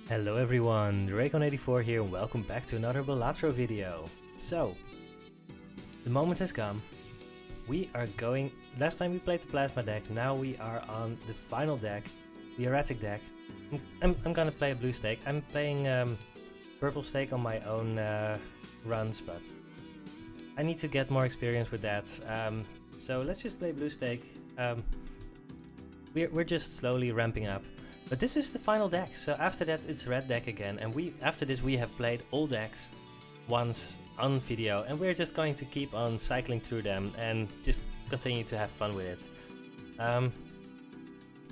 Hello everyone, Raycon84 here and welcome back to another Balatro video. So, the moment has come. We are going... Last time we played the plasma deck, now we are on the final deck, the erratic deck. I'm gonna play a blue stake. I'm playing purple stake on my own runs, but I need to get more experience with that. So let's just play blue stake. We're just slowly ramping up. But this is the final deck, so after that it's red deck again, and after this we have played all decks once on video, and we're just going to keep on cycling through them and just continue to have fun with it.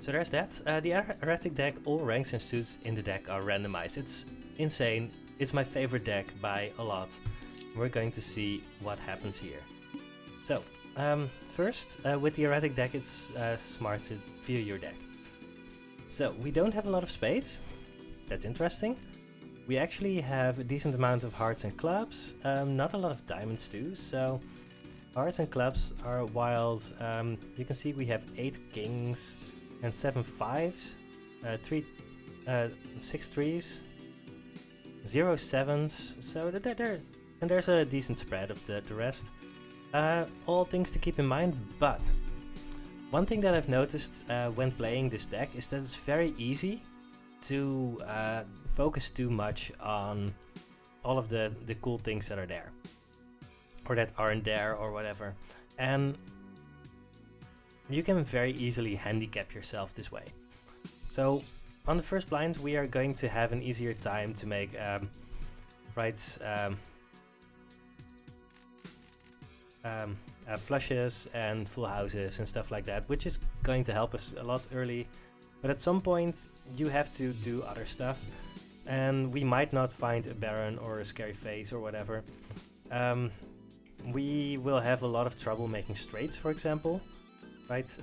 So there's that. The erratic deck, all ranks and suits in the deck are randomized. It's insane. It's my favorite deck by a lot. We're going to see what happens here. So first, with the erratic deck, it's smart to view your deck. So we don't have a lot of spades. That's interesting. We actually have a decent amount of hearts and clubs, not a lot of diamonds too, so hearts and clubs are wild. You can see we have 8 kings and 7 fives, 6 threes, 0 sevens, so and there's a decent spread of the rest. All things to keep in mind, but one thing that I've noticed when playing this deck is that it's very easy to focus too much on all of the cool things that are there, or that aren't there, or whatever. And you can very easily handicap yourself this way. So on the first blind we are going to have an easier time to make flushes and full houses and stuff like that, which is going to help us a lot early. But at some point you have to do other stuff, and we might not find a Baron or a scary face or whatever. We will have a lot of trouble making straights, for example, right?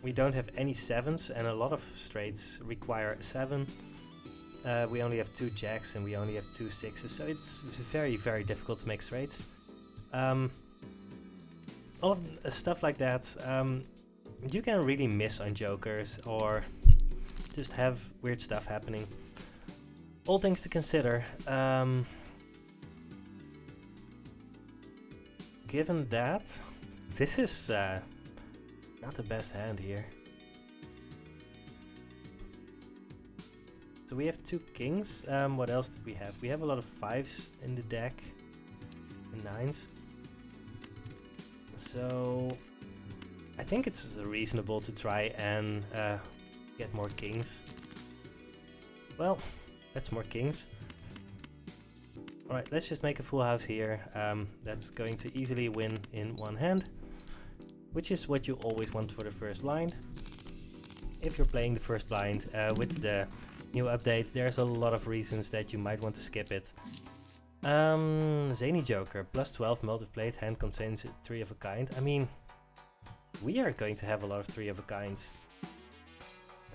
We don't have any sevens, and a lot of straights require a 7. We only have 2 jacks and we only have 2 sixes, so it's very, very difficult to make straights. All of stuff like that, you can really miss on jokers or just have weird stuff happening. All things to consider. Given that, this is not the best hand here. So we have 2 kings. What else did we have? We have a lot of 5s in the deck and 9s. So I think it's reasonable to try and get more kings. Well, that's more kings. Alright, let's just make a full house here. That's going to easily win in one hand, which is what you always want for the first blind. If you're playing the first blind with the new update, there's a lot of reasons that you might want to skip it. Zany Joker, plus 12 multi-played, hand contains 3 of a kind. I mean, we are going to have a lot of 3 of a kinds.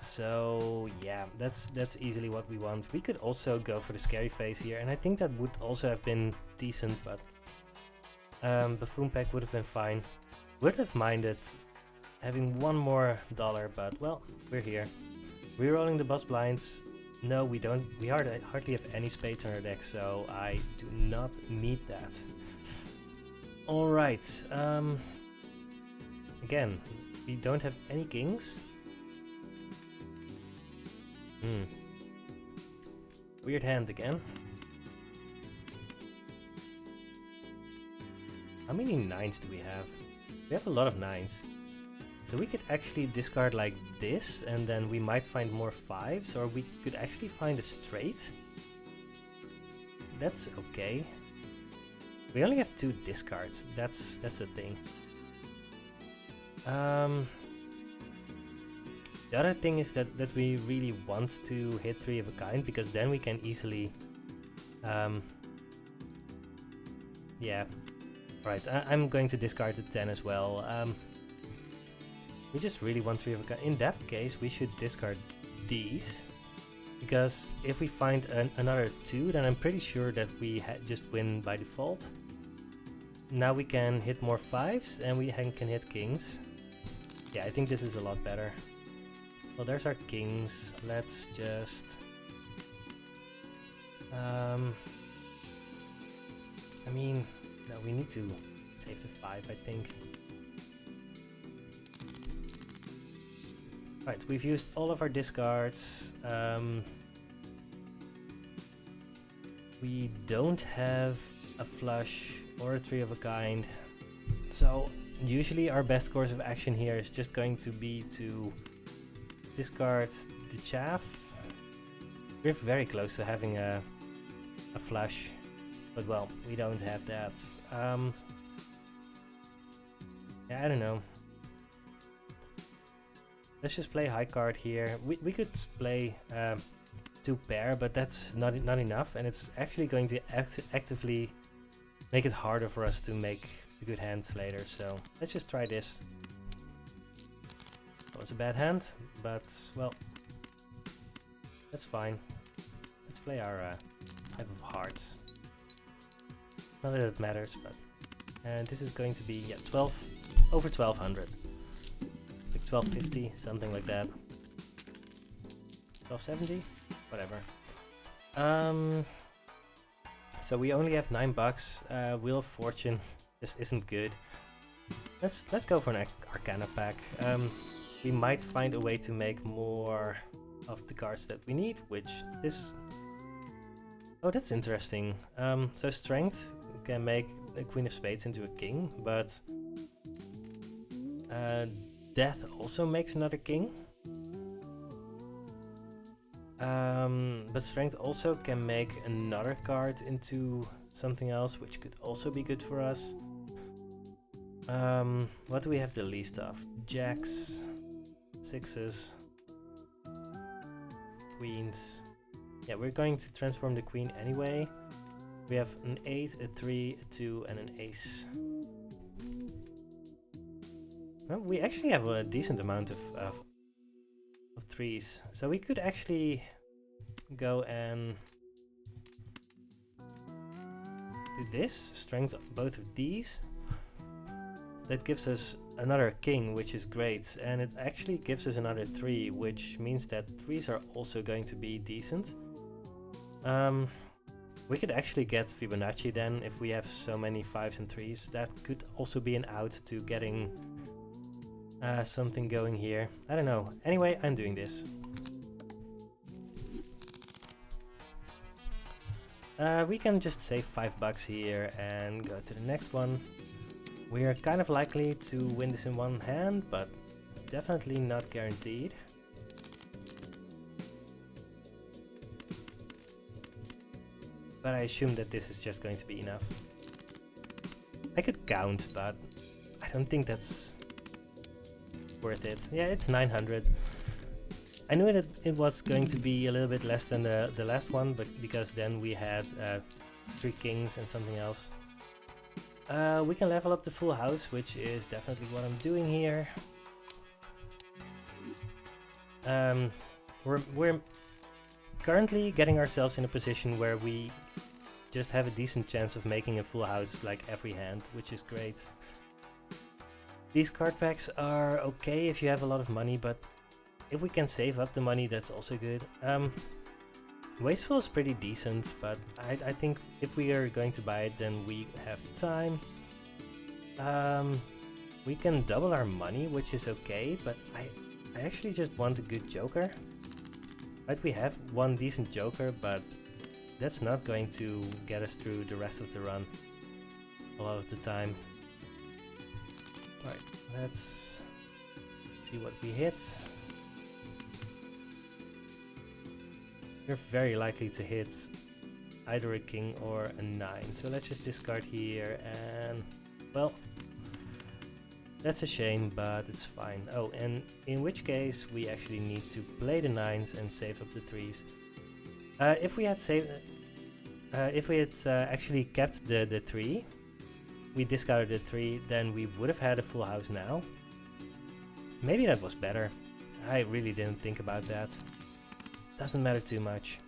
So yeah, that's easily what we want. We could also go for the scary face here, and I think that would also have been decent, but Buffoon Pack would have been fine. Wouldn't have minded having one more dollar, but well, we're here. Rerolling the boss blinds. No, we don't. We hardly have any spades in our deck, so I do not need that. Alright. Again, we don't have any kings. Weird hand again. How many 9s do we have? We have a lot of 9s. So we could actually discard like this, and then we might find more 5s, or we could actually find a straight. That's okay. We only have 2 discards. That's the thing. The other thing is that we really want to hit 3 of a kind, because then we can easily yeah. Right, I'm going to discard the 10 as well. We just really want 3 of a kind. In that case, we should discard these, because if we find another 2, then I'm pretty sure that we just win by default. Now we can hit more 5s, and we can hit kings. Yeah, I think this is a lot better. Well, there's our kings. Let's just I mean, no, we need to save the 5, I think. Right, we've used all of our discards. We don't have a flush or a 3 of a kind. So usually our best course of action here is just going to be to discard the chaff. We're very close to having a flush, but well, we don't have that. Yeah, I don't know. Let's just play high card here. We could play 2 pair, but that's not enough, and it's actually going to actively make it harder for us to make the good hands later. So let's just try this. That was a bad hand, but well, that's fine. Let's play our 5 of hearts. Not that it matters, but and this is going to be 12 over 1200. 1250, something like that. 1270, whatever. So we only have $9. Wheel of Fortune just isn't good. Let's go for an Arcana pack. We might find a way to make more of the cards that we need, which is... Oh, that's interesting. So Strength can make a Queen of Spades into a King, but Death also makes another king. But Strength also can make another card into something else, which could also be good for us. What do we have the least of? Jacks, 6s, queens. Yeah, we're going to transform the queen anyway. We have an 8, a 3, a 2, and an ace. Well, we actually have a decent amount of 3s, so we could actually go and do this, strength both of these. That gives us another king, which is great, and it actually gives us another 3, which means that 3s are also going to be decent. We could actually get Fibonacci then if we have so many 5s and 3s. That could also be an out to getting something going here. I don't know. Anyway, I'm doing this. We can just save $5 here and go to the next one. We are kind of likely to win this in one hand, but definitely not guaranteed. But I assume that this is just going to be enough. I could count, but I don't think that's worth it. Yeah, it's 900. I knew that it was going to be a little bit less than the last one, but because then we had 3 kings and something else. We can level up the full house, which is definitely what I'm doing here. We're currently getting ourselves in a position where we just have a decent chance of making a full house like every hand, which is great. These card packs are okay if you have a lot of money, but if we can save up the money, that's also good. Wasteful is pretty decent, but I think if we are going to buy it, then we have time. We can double our money, which is okay, but I actually just want a good joker. Right, we have one decent joker, but that's not going to get us through the rest of the run a lot of the time. Right, let's see what we hit. We're very likely to hit either a king or a 9, so let's just discard here, and well, that's a shame, but it's fine. Oh, and in which case we actually need to play the 9s and save up the 3s. If we had actually kept the 3, we discarded the 3, then we would have had a full house now. Maybe that was better. I really didn't think about that. Doesn't matter too much.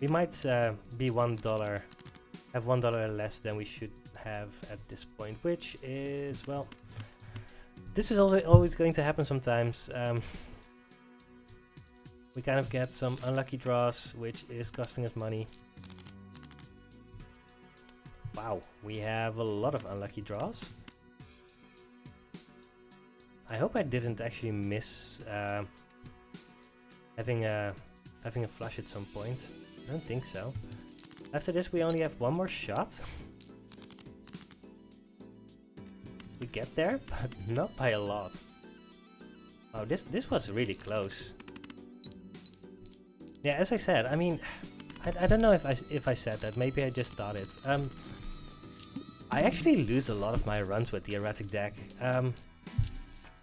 We might be $1, have $1 less than we should have at this point, which is, well, this is also always going to happen sometimes. We kind of get some unlucky draws, which is costing us money. wow, we have a lot of unlucky draws. I hope I didn't actually miss having a flush at some point. I don't think so. After this we only have one more shot. We get there, but not by a lot. Oh, this was really close. Yeah, as I said, I mean, I don't know if I said that. Maybe I just thought it. I actually lose a lot of my runs with the Erratic deck,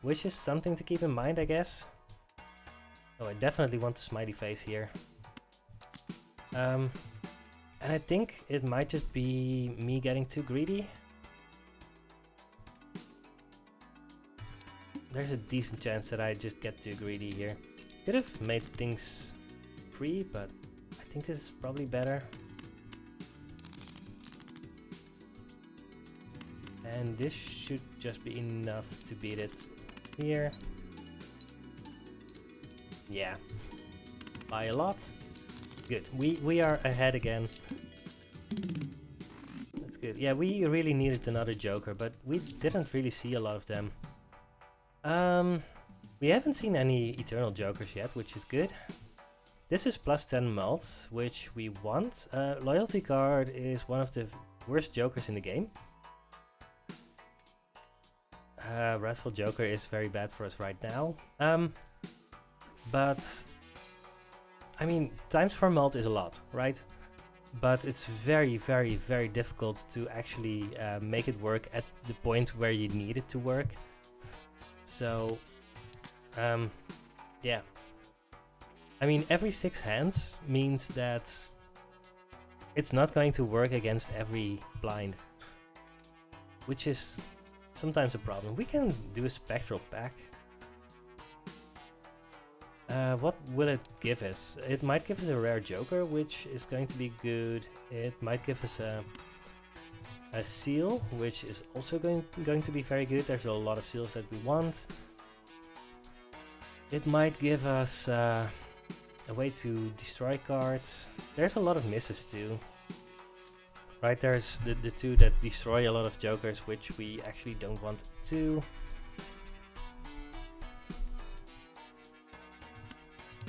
which is something to keep in mind, I guess. Oh, I definitely want the smiley face here. And I think it might just be me getting too greedy. There's a decent chance that I just get too greedy here. Could have made things free, but I think this is probably better. And this should just be enough to beat it here. Yeah, by a lot. Good, we are ahead again. That's good. Yeah, we really needed another Joker, but we didn't really see a lot of them. We haven't seen any Eternal Jokers yet, which is good. This is plus 10 mults, which we want. Loyalty card is one of the worst Jokers in the game. Wrathful Joker is very bad for us right now. But I mean, times 4 mult is a lot, right? But it's very, very, very difficult to actually make it work at the point where you need it to work. So, yeah. I mean, every 6 hands means that it's not going to work against every blind, which is sometimes a problem. We can do a Spectral Pack. What will it give us? It might give us a rare Joker, which is going to be good. It might give us a seal, which is also going to be very good. There's a lot of seals that we want. It might give us a way to destroy cards. There's a lot of misses too. Right, there's the two that destroy a lot of Jokers, which we actually don't want to.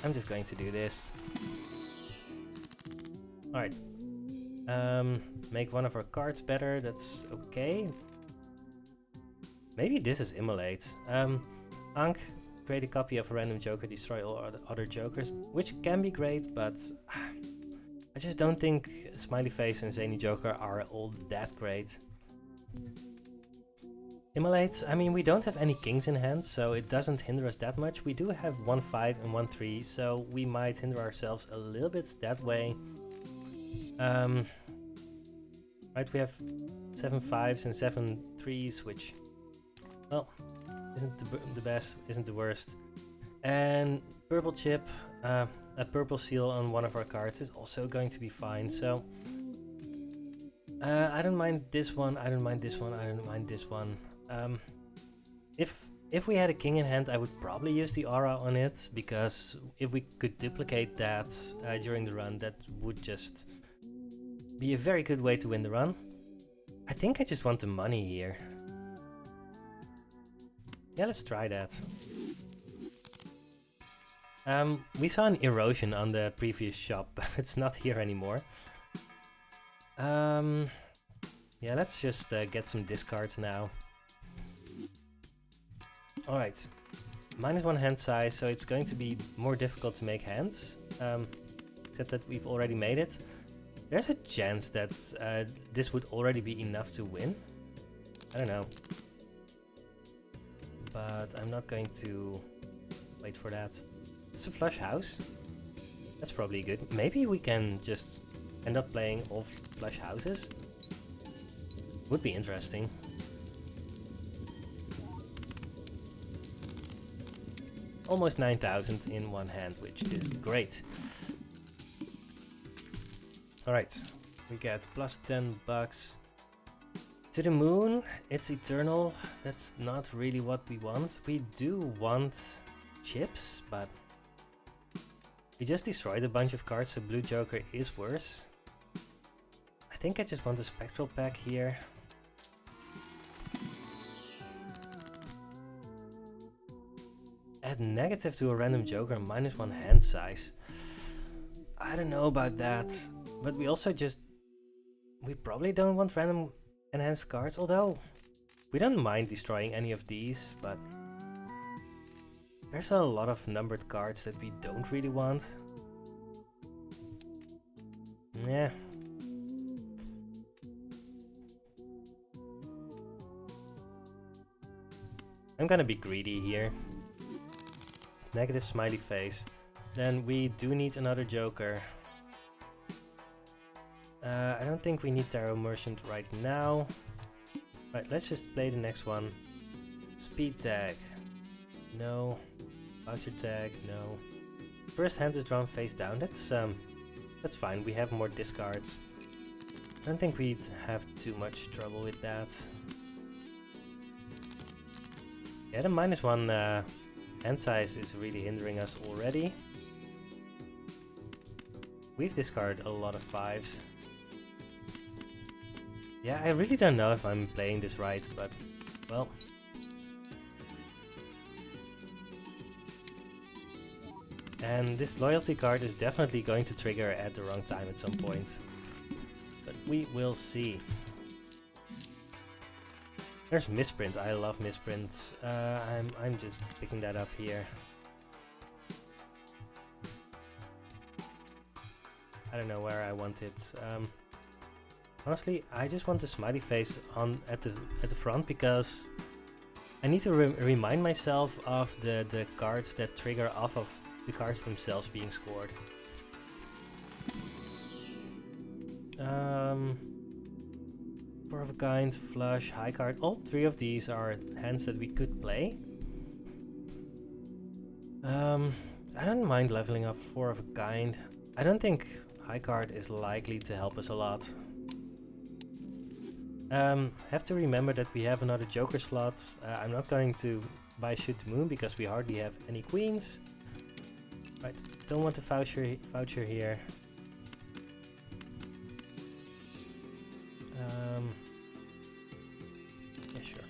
I'm just going to do this. Alright. Make one of our cards better, that's okay. Maybe this is Immolate. Ankh, create a copy of a random Joker, destroy all other Jokers, which can be great, but I just don't think Smiley Face and Zany Joker are all that great. Immolate, I mean, we don't have any kings in hand, so it doesn't hinder us that much. We do have 1-5 and 1-3, so we might hinder ourselves a little bit that way. Right, we have 7 5s and 7 3s, which, well, isn't the best, isn't the worst. And purple chip, a purple seal on one of our cards is also going to be fine, so I don't mind this one, I don't mind this one, I don't mind this one. If we had a king in hand, I would probably use the aura on it, because if we could duplicate that during the run, that would just be a very good way to win the run. I think I just want the money here. Yeah, let's try that. We saw an erosion on the previous shop, but it's not here anymore. Yeah, let's just get some discards now. Alright, -1 hand size, so it's going to be more difficult to make hands, except that we've already made it. There's a chance that this would already be enough to win. I don't know. But I'm not going to wait for that. It's a flush house. That's probably good. Maybe we can just end up playing all flush houses. Would be interesting. Almost 9,000 in one hand, which is great. Alright, we get plus 10 bucks. To the moon, it's eternal. That's not really what we want. We do want chips, but we just destroyed a bunch of cards, so blue Joker is worse. I think I just want a spectral pack here. Add negative to a random joker, -1 hand size. I don't know about that, but we also just... We probably don't want random enhanced cards, although we don't mind destroying any of these, but there's a lot of numbered cards that we don't really want. Yeah. I'm gonna be greedy here. Negative smiley face. Then we do need another joker. I don't think we need Tarot Merchant right now. Right, let's just play the next one. Speed tag. No. Voucher tag. No. First hand is drawn face down. That's fine. We have more discards. I don't think we'd have too much trouble with that. Yeah, the -1 hand size is really hindering us already. We've discarded a lot of 5s. Yeah, I really don't know if I'm playing this right, but, well. And this loyalty card is definitely going to trigger at the wrong time at some point. But we will see. There's misprint. I love misprints. I'm just picking that up here. I don't know where I want it. Honestly, I just want the smiley face on at the front because I need to remind myself of the cards that trigger off of the cards themselves being scored. Four of a kind, flush, high card. All 3 of these are hands that we could play. I don't mind leveling up 4 of a kind. I don't think high card is likely to help us a lot. Have to remember that we have another joker slot. I'm not going to buy Shoot the Moon because we hardly have any queens. Right, don't want a voucher here. Yeah, sure.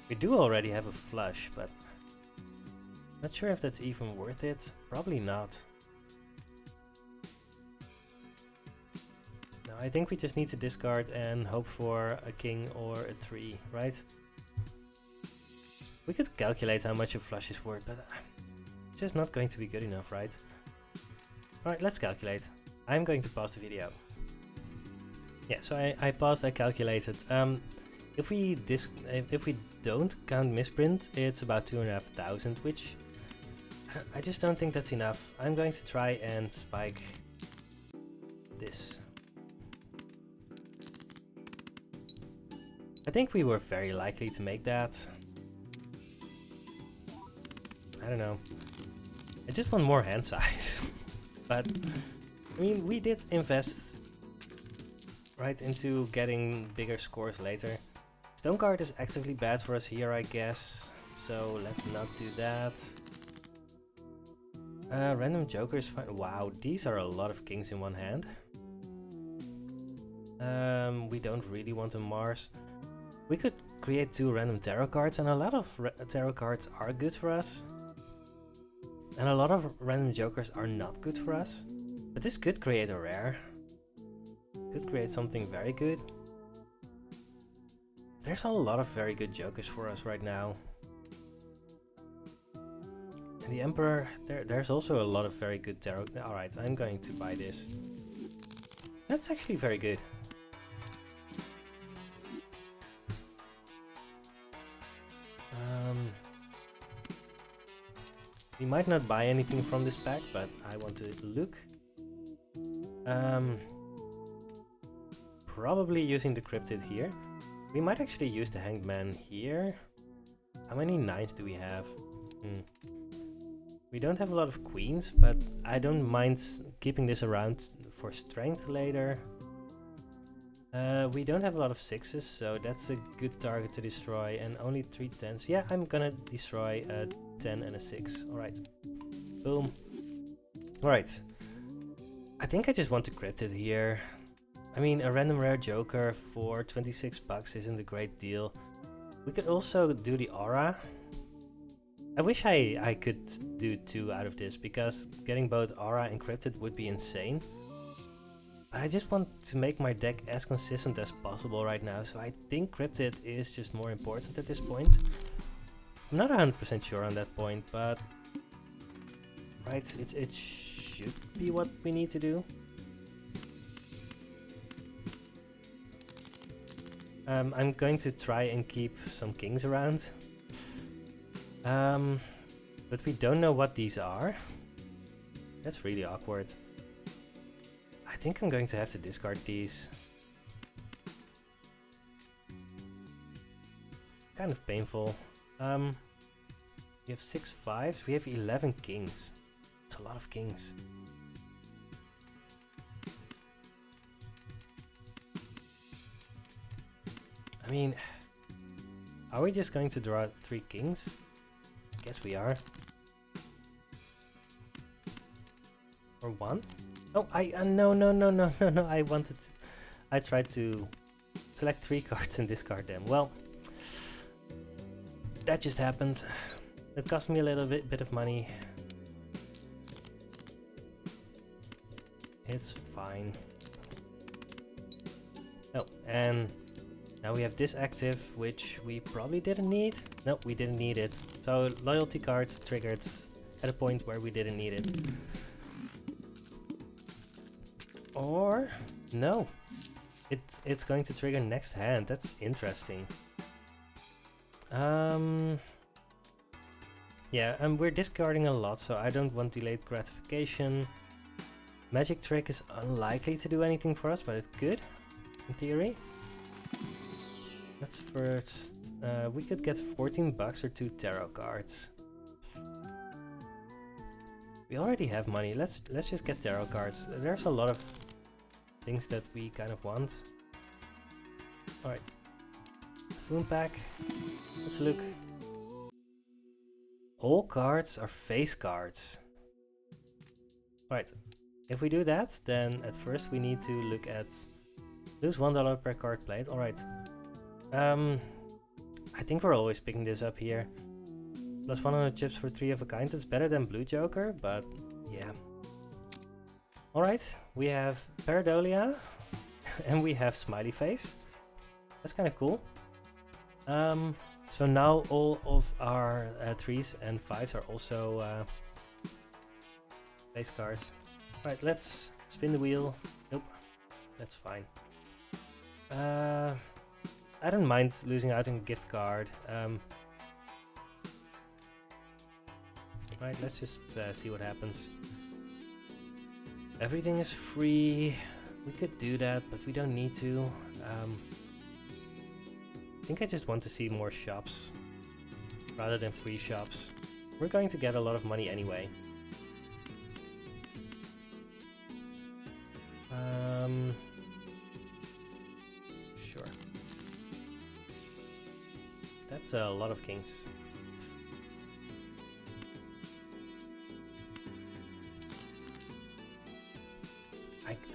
We do already have a flush, but not sure if that's even worth it. Probably not. No, I think we just need to discard and hope for a king or a 3, right? We could calculate how much a flush is worth, but it's just not going to be good enough, right? Alright, let's calculate. I'm going to pause the video. Yeah, so I paused, I calculated. If we don't count misprint, it's about 2,500, which I just don't think that's enough. I'm going to try and spike this. I think we were very likely to make that. I don't know. I just want more hand size. But, I mean, we did invest right into getting bigger scores later. Stone card is actively bad for us here, I guess. So let's not do that. Random joker is fine. Wow, these are a lot of kings in one hand. We don't really want a Mars. We could create 2 random tarot cards, and a lot of tarot cards are good for us. And a lot of random jokers are not good for us. But this could create a rare. Could create something very good. There's a lot of very good jokers for us right now. And the Emperor, there's also a lot of very good tarot. Alright, I'm going to buy this. That's actually very good. We might not buy anything from this pack, but I want to look. Probably using the Cryptid here. We might actually use the Hanged Man here. How many 9s do we have? We don't have a lot of queens, but I don't mind keeping this around for strength later. We don't have a lot of 6s, so that's a good target to destroy, and only 3 10s. Yeah, I'm gonna destroy a 10 and a 6. Alright. Boom. Alright. I think I just want to crypt it here. I mean, a random rare joker for 26 bucks isn't a great deal. We could also do the aura. I wish I could do 2 out of this, because getting both aura and cryptid would be insane. But I just want to make my deck as consistent as possible right now, so I think cryptid is just more important at this point. I'm not 100% sure on that point, but right, it should be what we need to do. I'm going to try and keep some kings around. But we don't know what these are. That's really awkward. I think I'm going to have to discard these. Kind of painful. We have 6 5s, we have 11 kings. It's a lot of kings. I mean, are we just going to draw 3 kings? I guess we are. Or 1? Oh, no, I tried to select 3 cards and discard them. Well, that just happened. It cost me a little bit of money. It's fine. Oh, and now we have this active, which we probably didn't need. No, we didn't need it. So loyalty cards triggered at a point where we didn't need it. Or no, it's going to trigger next hand. That's interesting. Yeah, and we're discarding a lot, so I don't want delayed gratification. Magic Trick is unlikely to do anything for us, but it could, in theory. Let's first, we could get 14 bucks or 2 tarot cards. We already have money. Let's just get tarot cards. There's a lot of things that we kind of want. All right, Foon Pack. Let's look. All cards are face cards. All right. If we do that, then at first we need to look at lose $1 per card played. All right. I think we're always picking this up here. Plus 100 chips for 3 of a kind. That's better than Blue Joker, but yeah. Alright, we have Pareidolia and we have Smiley Face. That's kind of cool. So now all of our 3s and 5s are also face cards. Alright, let's spin the wheel. Nope, that's fine. I don't mind losing out on a gift card. Right, let's just see what happens. Everything is free. We could do that, but we don't need to. I think I just want to see more shops rather than free shops. We're going to get a lot of money anyway. Sure. That's a lot of kings.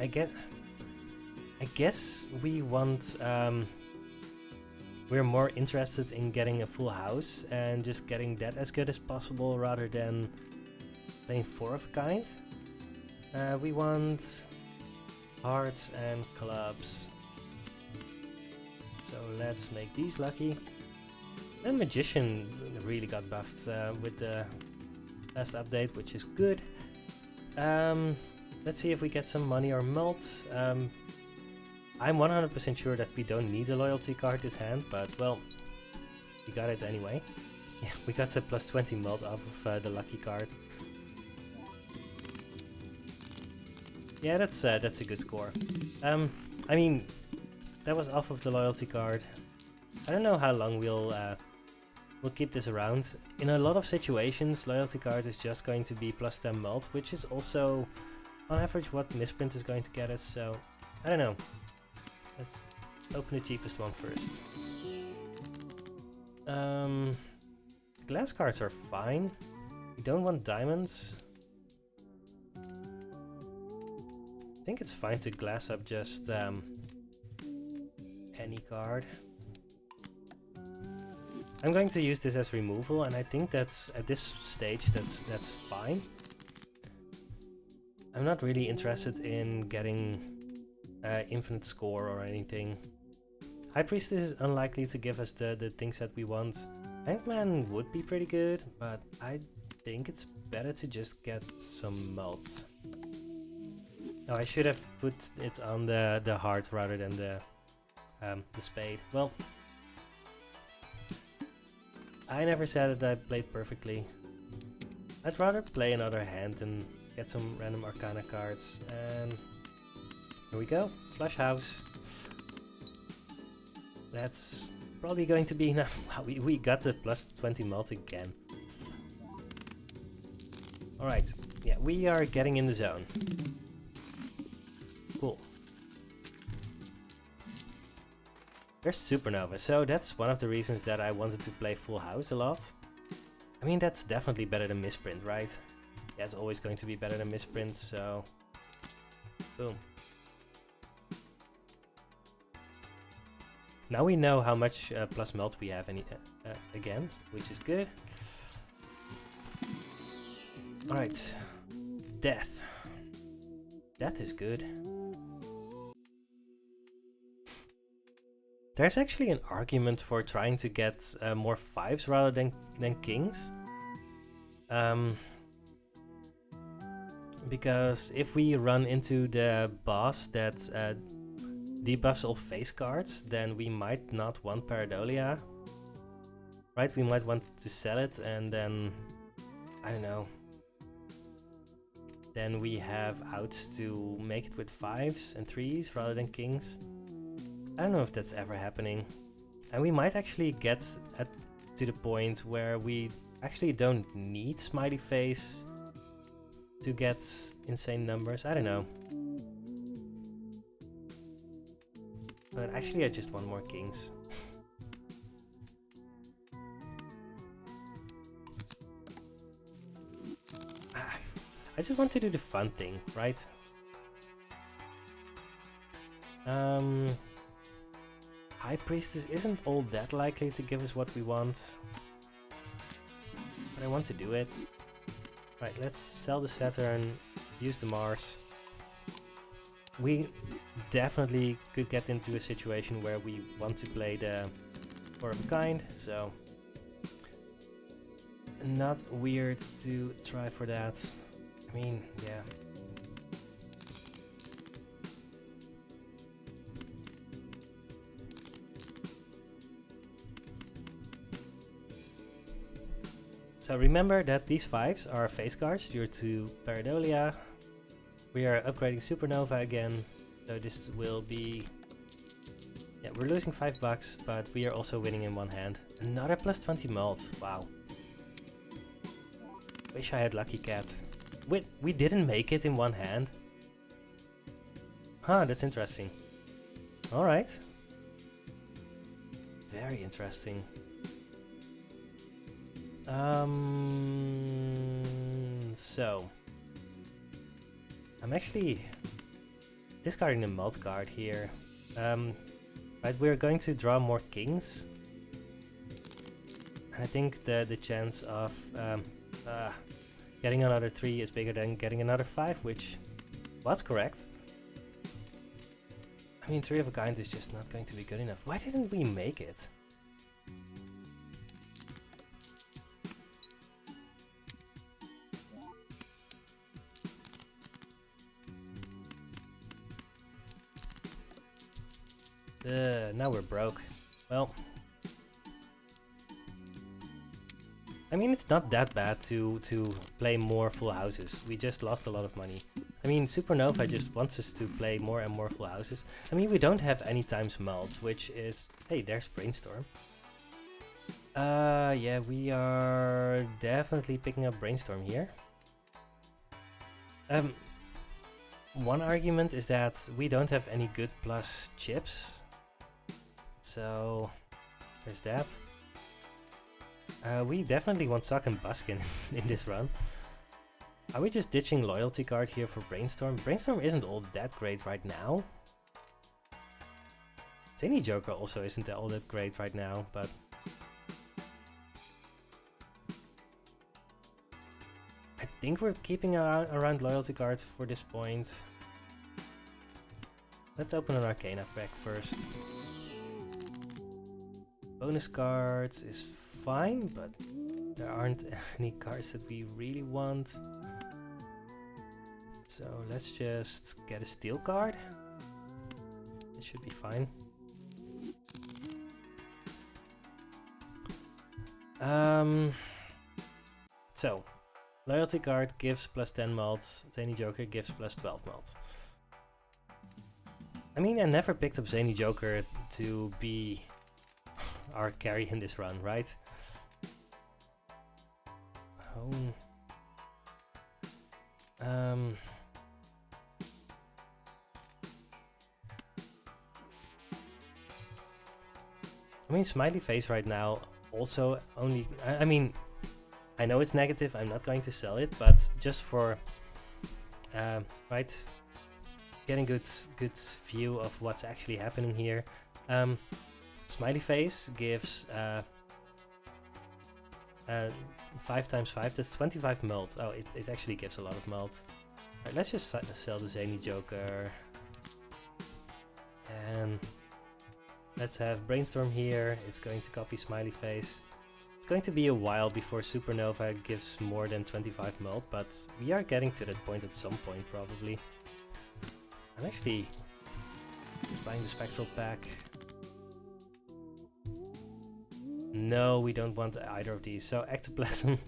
I guess we want, we're more interested in getting a full house and just getting that as good as possible rather than playing 4 of a kind. We want hearts and clubs. So let's make these lucky. And Magician really got buffed with the last update, which is good. Let's see if we get some money or mult. I'm 100% sure that we don't need a loyalty card this hand, but well, we got it anyway. Yeah, we got the plus 20 mult off of the lucky card. Yeah, that's a good score. I mean, that was off of the loyalty card. I don't know how long we'll keep this around. In a lot of situations, loyalty card is just going to be plus 10 mult, which is also on average what misprint is going to get us, so I don't know. Let's open the cheapest one first. Glass cards are fine. We don't want diamonds. I think it's fine to glass up just any card. I'm going to use this as removal, and I think that's at this stage that's fine. I'm not really interested in getting infinite score or anything. High Priestess is unlikely to give us the things that we want. Hangman would be pretty good, but I think it's better to just get some melt. Oh, I should have put it on the heart rather than the spade. Well, I never said that I played perfectly. I'd rather play another hand and get some random Arcana cards. And here we go, flush house. That's probably going to be enough. Wow, we got the plus 20 mult again. Alright, yeah, we are getting in the zone. Cool. There's Supernova, so that's one of the reasons that I wanted to play Full House a lot. I mean, that's definitely better than Misprint, right? Yeah, it's always going to be better than Misprint, so... Boom. Now we know how much plus melt we have again, which is good. Alright. Death. Death is good. There's actually an argument for trying to get more 5s rather than kings. Because if we run into the boss that debuffs all face cards, then we might not want Pareidolia. Right, we might want to sell it and then, I don't know. Then we have outs to make it with 5s and 3s rather than kings. I don't know if that's ever happening. And we might actually get to the point where we actually don't need Smiley Face to get insane numbers. I don't know. But actually I just want more kings. I just want to do the fun thing, right? High Priestess isn't all that likely to give us what we want. But I want to do it. Right, let's sell the Saturn, use the Mars. We definitely could get into a situation where we want to play the Four of a Kind, so not weird to try for that. I mean, yeah. So remember that these 5s are face cards due to Pareidolia. We are upgrading Supernova again, so this will be... Yeah, we're losing $5, but we are also winning in one hand. Another plus 20 mult, wow. Wish I had Lucky Cat. Wait, we didn't make it in one hand? Huh, that's interesting. Alright. Very interesting. So I'm actually discarding the mult card here. Right, we're going to draw more kings. And I think the chance of getting another 3 is bigger than getting another 5, which was correct. I mean, 3 of a kind is just not going to be good enough. Why didn't we make it? Now we're broke. Well, I mean, it's not that bad to play more full houses. We just lost a lot of money. I mean, Supernova just wants us to play more and more full houses. I mean, we don't have any times melt, which is... Hey, there's Brainstorm. Yeah, we are definitely picking up Brainstorm here. one argument is that we don't have any good plus chips. So there's that. We definitely want Suck and Buskin in this run. Are we just ditching Loyalty Card here for Brainstorm? Brainstorm isn't all that great right now. Zany Joker also isn't all that great right now, but... I think we're keeping around Loyalty Card for this point. Let's open an Arcana pack first. Bonus cards is fine, but there aren't any cards that we really want. So let's just get a Steel card. It should be fine. So, Loyalty card gives plus 10 mult, Zany Joker gives plus 12 mult. I mean, I never picked up Zany Joker to be our carry in this run, right? Oh. I mean, Smiley Face right now also only... I mean, I know it's negative, I'm not going to sell it, but just for... right, getting good view of what's actually happening here. Smiley Face gives 5 times 5, that's 25 mult. Oh, it actually gives a lot of mult. Alright, let's just sell the Zany Joker. And let's have Brainstorm here. It's going to copy Smiley Face. It's going to be a while before Supernova gives more than 25 mult, but we are getting to that point at some point, probably. I'm actually buying the Spectral pack. No, we don't want either of these. So Ectoplasm,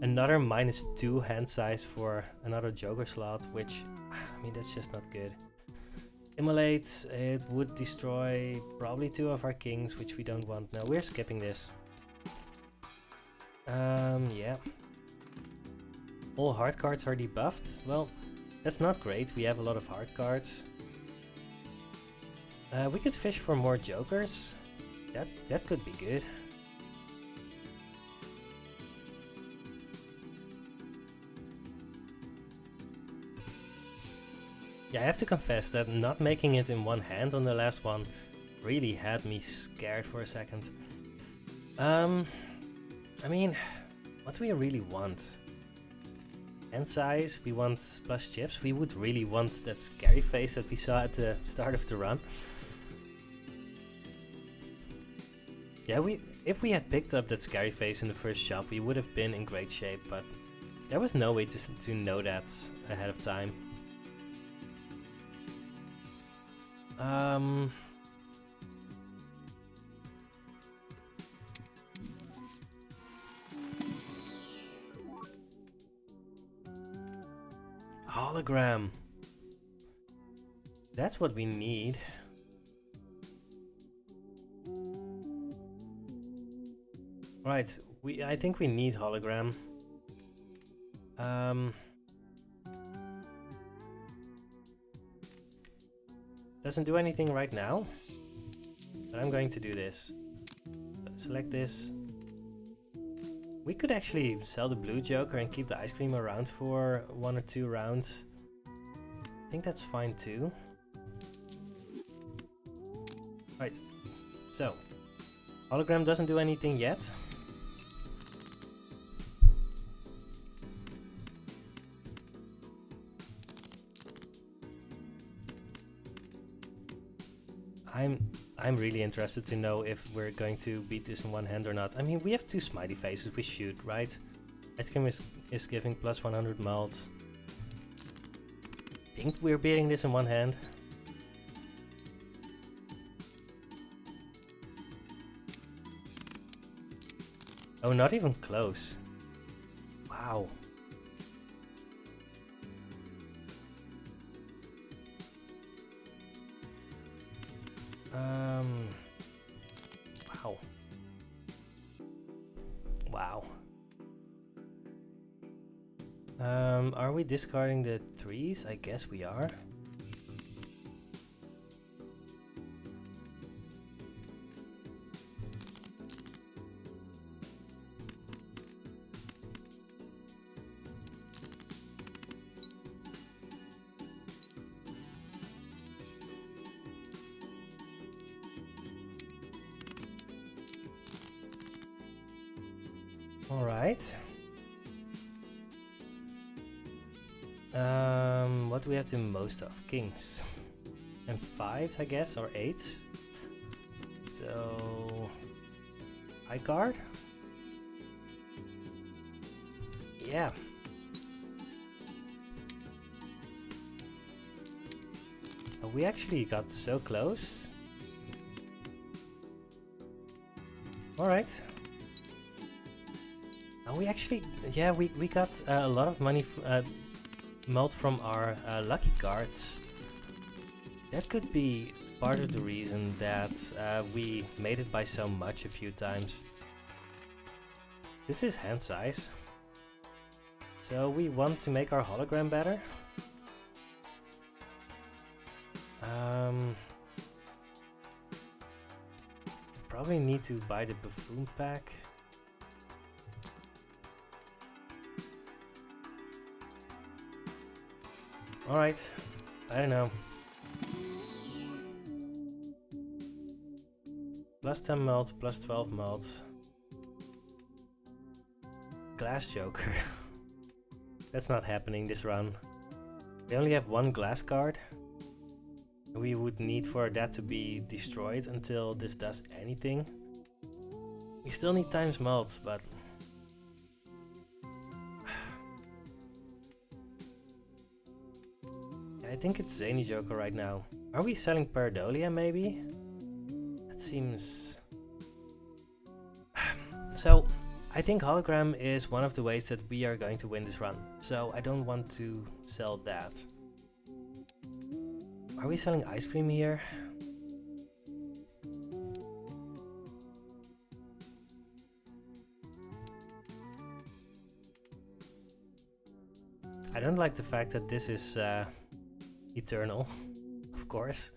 another -2 hand size for another Joker slot, which, I mean, that's just not good. Immolate, it would destroy probably 2 of our kings, which we don't want. No, we're skipping this. Yeah. All hard cards are debuffed. Well, that's not great. We have a lot of hard cards. We could fish for more Jokers. That could be good. Yeah, I have to confess that not making it in one hand on the last one really had me scared for a second. I mean, what do we really want? Hand size, we want plus chips. We would really want that scary face that we saw at the start of the run. Yeah, if we had picked up that scary face in the first shop, we would have been in great shape, but there was no way to know that ahead of time. Hologram. That's what we need. Right, I think we need hologram. Doesn't do anything right now, but I'm going to do this. Select this. We could actually sell the blue Joker and keep the ice cream around for 1 or 2 rounds. I think that's fine too. Right, so hologram doesn't do anything yet. I'm really interested to know if we're going to beat this in one hand or not. I mean, we have 2 Smiley Faces, we should, right? Ice cream is giving plus 100 mult. I think we're beating this in one hand. Oh, not even close. Wow. Wow. Wow. Are we discarding the 3s? I guess we are. All right. What do we have the most of? Kings. And 5s, I guess, or 8s. So... high card? Yeah. Oh, we actually got so close. Alright. Oh, we actually... yeah, we got a lot of money mult from our lucky cards. That could be part of the reason that we made it by so much a few times. This is hand size. So we want to make our hologram better. Probably need to buy the buffoon pack. Alright, I don't know. Plus 10 mult, plus 12 mult. Glass Joker. That's not happening this run. We only have one glass card. We would need for that to be destroyed until this does anything. We still need times mult, but... I think it's Zany Joker right now. Are we selling Pareidolia maybe? That seems... So, I think hologram is one of the ways that we are going to win this run. So I don't want to sell that. Are we selling ice cream here? I don't like the fact that this is eternal, of course.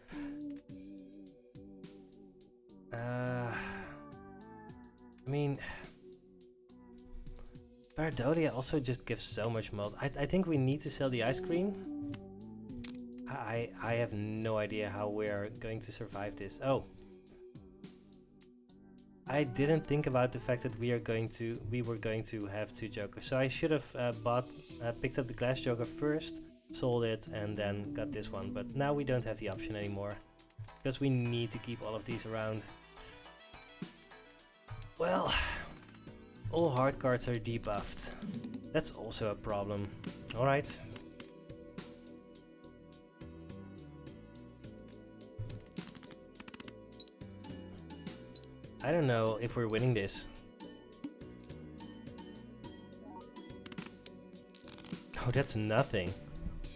I mean, Pareidolia also just gives so much mult. I think we need to sell the ice cream. I have no idea how we are going to survive this. Oh, I didn't think about the fact that we were going to have 2 jokers. So I should have picked up the glass joker first, sold it, and then got this one. But now we don't have the option anymore because we need to keep all of these around. Well, all hard cards are debuffed. That's also a problem. All right. I don't know if we're winning this. Oh, that's nothing.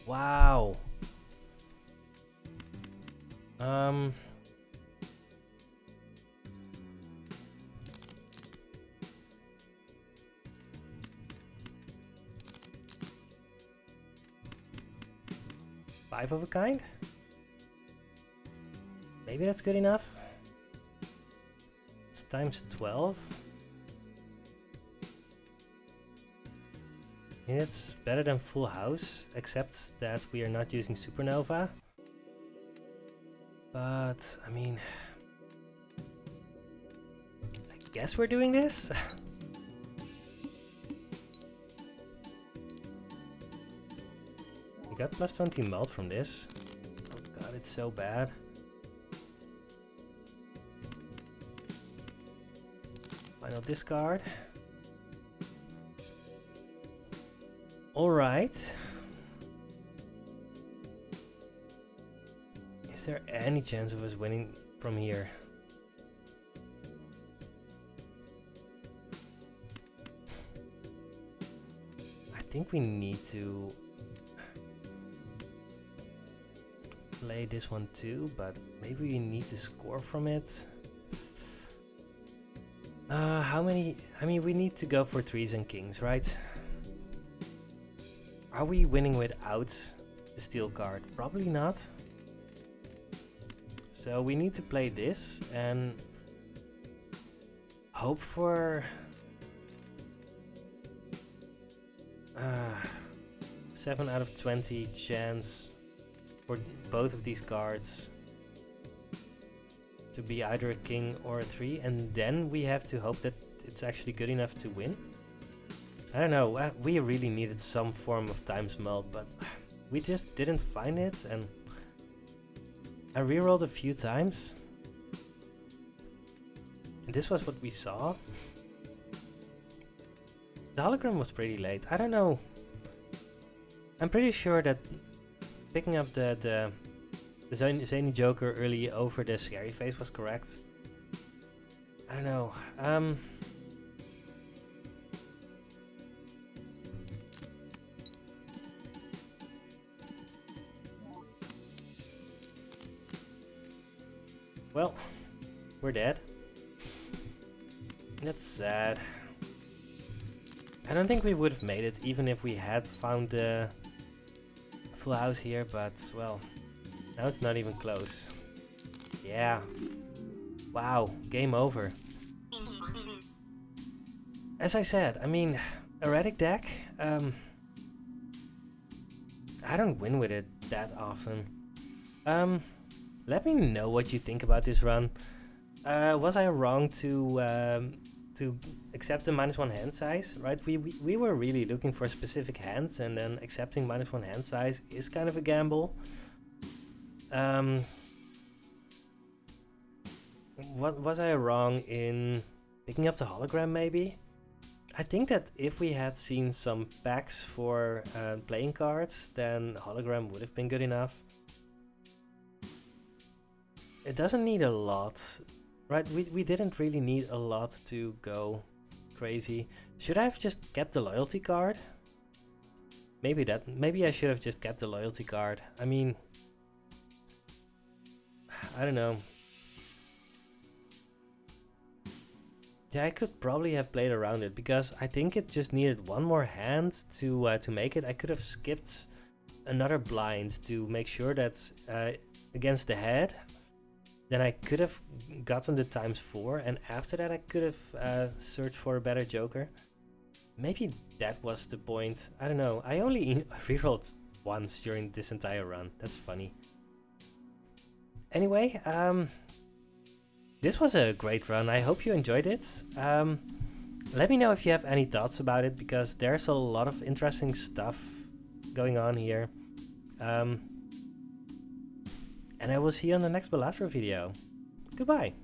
Wow. 5 of a kind? Maybe that's good enough. It's times 12. And it's better than full house, except that we are not using supernova. But, I mean... I guess we're doing this? We got plus 20 mult from this. Oh god, it's so bad. Final discard. Alright. Is there any chance of us winning from here? I think we need to play this one too, but maybe we need to score from it. How many? I mean, we need to go for 3s and kings, right? Are we winning without the steel card? Probably not. So we need to play this and hope for 7 out of 20 chance for both of these cards to be either a king or a 3, and then we have to hope that it's actually good enough to win. I don't know, we really needed some form of times melt, but we just didn't find it, and I rerolled a few times. And this was what we saw. The hologram was pretty late. I don't know. I'm pretty sure that picking up the Zany Joker early over the scary face was correct. I don't know. Well, we're dead. That's sad. I don't think we would have made it even if we had found the full house here, but well, now it's not even close. Yeah. Wow, game over. As I said, I mean, Erratic deck, I don't win with it that often. Let me know what you think about this run. Was I wrong to accept the -1 hand size? Right, we were really looking for specific hands, and then accepting -1 hand size is kind of a gamble. What was I wrong in picking up the hologram? Maybe. I think that if we had seen some packs for playing cards, then hologram would have been good enough. It doesn't need a lot, right? We didn't really need a lot to go crazy. Should I have just kept the loyalty card? Maybe I should have just kept the loyalty card. I mean, I don't know. Yeah, I could probably have played around it because I think it just needed one more hand to make it. I could have skipped another blind to make sure that against the head. Then I could have gotten the ×4, and after that I could have searched for a better joker. Maybe that was the point. I don't know. I only rerolled once during this entire run. That's funny. Anyway, this was a great run. I hope you enjoyed it. Let me know if you have any thoughts about it, because there's a lot of interesting stuff going on here. And I will see you on the next Balatro video. Goodbye!